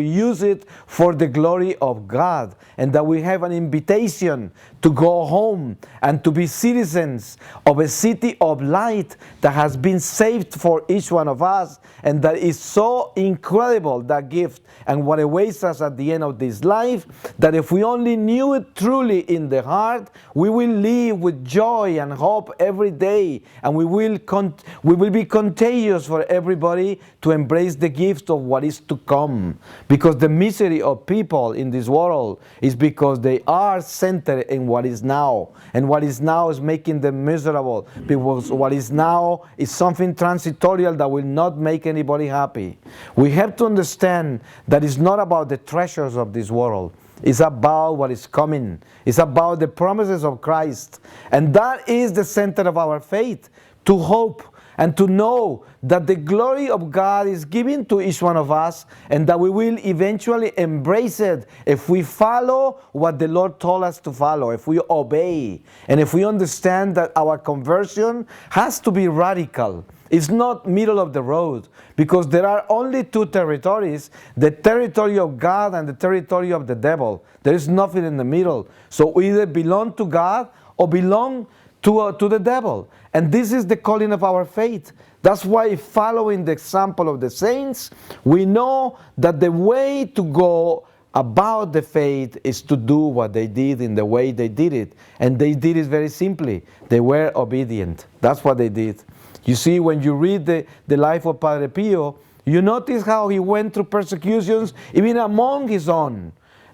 We use it for the glory of God, and that we have an invitation to go home and to be citizens of a city of light that has been saved for each one of us, and that is so incredible, that gift, and what awaits us at the end of this life, that if we only knew it truly in the heart, we will live with joy and hope every day, and we will be contagious for everybody to embrace the gift of what is to come. Because the misery of people in this world is because they are centered in what is now. And what is now is making them miserable. Because what is now is something transitorial that will not make anybody happy. We have to understand that it's not about the treasures of this world. It's about what is coming. It's about the promises of Christ. And that is the center of our faith, to hope and to know that the glory of God is given to each one of us, and that we will eventually embrace it if we follow what the Lord told us to follow, if we obey, and if we understand that our conversion has to be radical. It's not middle of the road, because there are only two territories, the territory of God and the territory of the devil. There is nothing in the middle. So we either belong to God or belong to the devil. And this is the calling of our faith. That's why, following the example of the saints, we know that the way to go about the faith is to do what they did in the way they did it. And they did it very simply. They were obedient. That's what they did. You see, when you read the life of Padre Pio, you notice how he went through persecutions even among his own.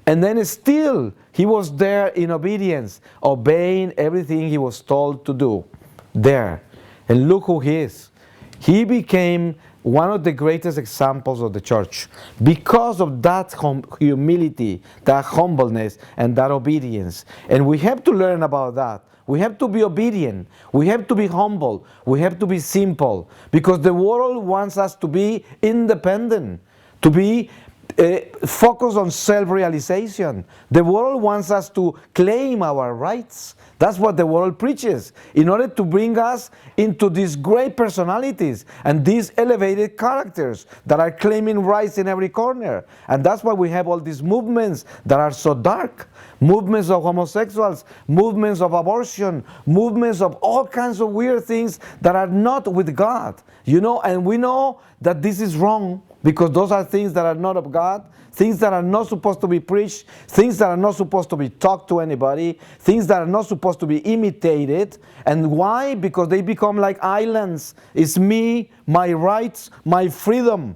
And then still, he was there in obedience, obeying everything he was told to do. There. And look who he is. He became one of the greatest examples of the church because of that humility, that humbleness, and that obedience. And we have to learn about that. We have to be obedient. We have to be humble. We have to be simple. Because the world wants us to be independent, to be focused on self-realization. The world wants us to claim our rights. That's what the world preaches, in order to bring us into these great personalities and these elevated characters that are claiming rights in every corner. And that's why we have all these movements that are so dark. Movements of homosexuals, movements of abortion, movements of all kinds of weird things that are not with God. You know, and we know that this is wrong, because those are things that are not of God, things that are not supposed to be preached, things that are not supposed to be talked to anybody, things that are not supposed to be imitated. And why? Because they become like islands. It's me, my rights, my freedom.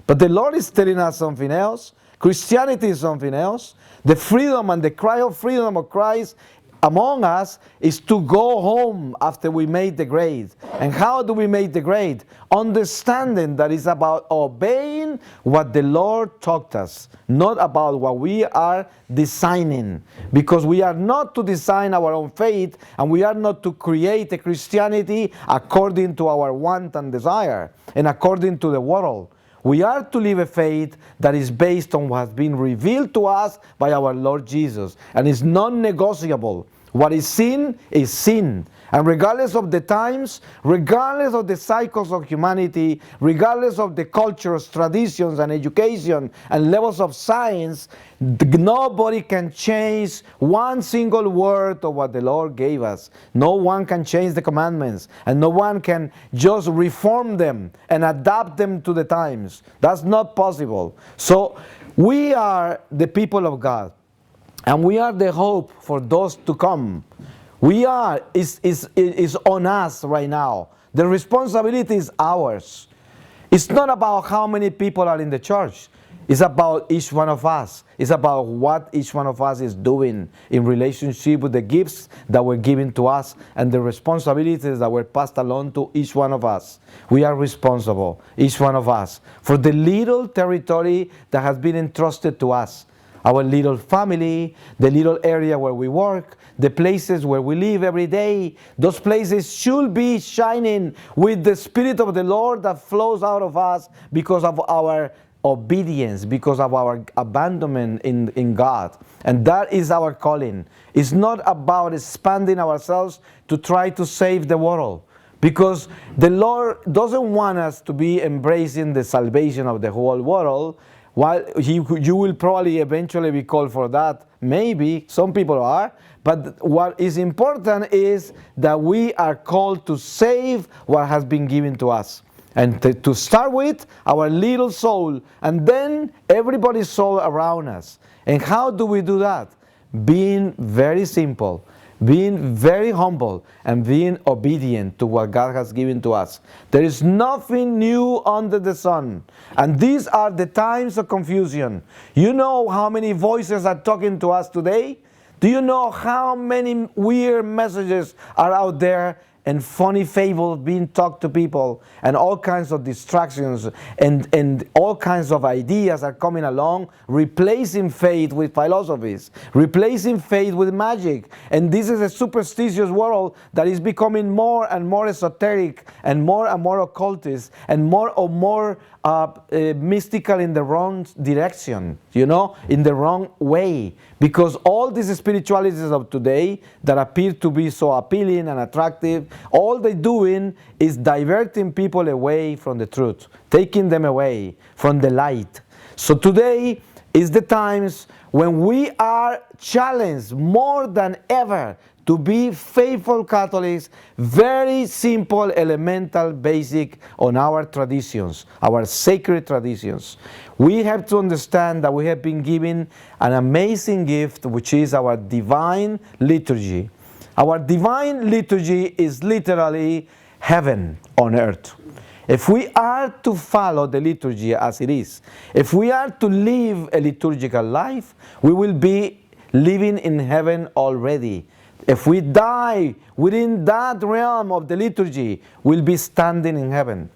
But the Lord is telling us something else. Christianity is something else. The freedom and the cry of freedom of Christ among us is to go home after we made the grade. And how do we make the grade? Understanding that it's about obeying what the Lord taught us, not about what we are designing. Because we are not to design our own faith, and we are not to create a Christianity according to our want and desire and according to the world. We are to live a faith that is based on what has been revealed to us by our Lord Jesus, and is non-negotiable. What is sin is sin. And regardless of the times, regardless of the cycles of humanity, regardless of the cultures, traditions, and education, and levels of science, nobody can change one single word of what the Lord gave us. No one can change the commandments, and no one can just reform them and adapt them to the times. That's not possible. So we are the people of God, and we are the hope for those to come. We are, is on us right now. The responsibility is ours. It's not about how many people are in the church. It's about each one of us. It's about what each one of us is doing in relationship with the gifts that were given to us and the responsibilities that were passed along to each one of us. We are responsible, each one of us, for the little territory that has been entrusted to us. Our little family, the little area where we work, the places where we live every day, those places should be shining with the Spirit of the Lord that flows out of us because of our obedience, because of our abandonment in God. And that is our calling. It's not about expanding ourselves to try to save the world, because the Lord doesn't want us to be embracing the salvation of the whole world. While you will probably eventually be called for that. Maybe, some people are. But what is important is that we are called to save what has been given to us. And to start with, our little soul, and then everybody's soul around us. And how do we do that? Being very simple, being very humble, and being obedient to what God has given to us. There is nothing new under the sun. And these are the times of confusion. You know how many voices are talking to us today? Do you know how many weird messages are out there, and funny fables being talked to people, and all kinds of distractions and all kinds of ideas are coming along, replacing faith with philosophies, replacing faith with magic. And this is a superstitious world that is becoming more and more esoteric and more occultist and more mystical in the wrong direction, you know, in the wrong way. Because all these spiritualities of today that appear to be so appealing and attractive, all they're doing is diverting people away from the truth, taking them away from the light. So today is the times when we are challenged more than ever to be faithful Catholics, very simple, elemental, basic on our traditions, our sacred traditions. We have to understand that we have been given an amazing gift, which is our divine liturgy. Our divine liturgy is literally heaven on earth. If we are to follow the liturgy as it is, if we are to live a liturgical life, we will be living in heaven already. If we die within that realm of the liturgy, we'll be standing in heaven.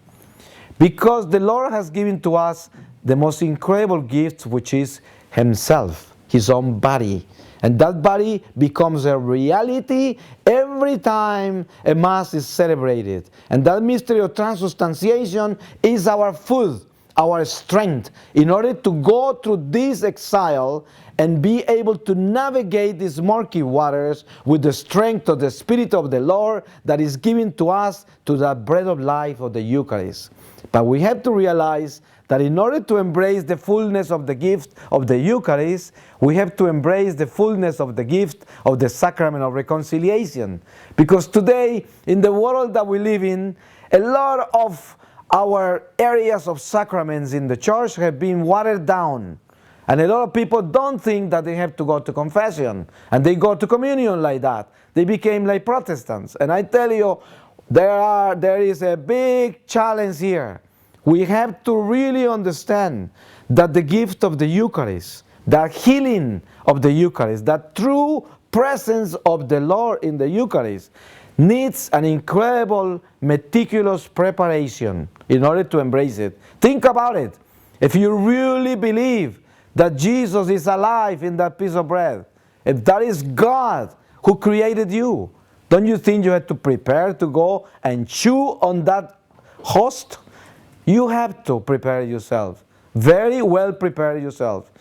Because the Lord has given to us the most incredible gift, which is Himself, His own body. And that body becomes a reality every time a Mass is celebrated. And that mystery of transubstantiation is our food, our strength, in order to go through this exile and be able to navigate these murky waters with the strength of the Spirit of the Lord that is given to us to the bread of life of the Eucharist. But we have to realize that in order to embrace the fullness of the gift of the Eucharist, we have to embrace the fullness of the gift of the sacrament of reconciliation. Because today, in the world that we live in, a lot of our areas of sacraments in the church have been watered down. And a lot of people don't think that they have to go to confession. And they go to communion like that. They became like Protestants. And I tell you, there is a big challenge here. We have to really understand that the gift of the Eucharist, that healing of the Eucharist, that true presence of the Lord in the Eucharist needs an incredible, meticulous preparation in order to embrace it. Think about it. If you really believe that Jesus is alive in that piece of bread, if that is God who created you, don't you think you have to prepare to go and chew on that host? You have to prepare yourself. Very well prepare yourself.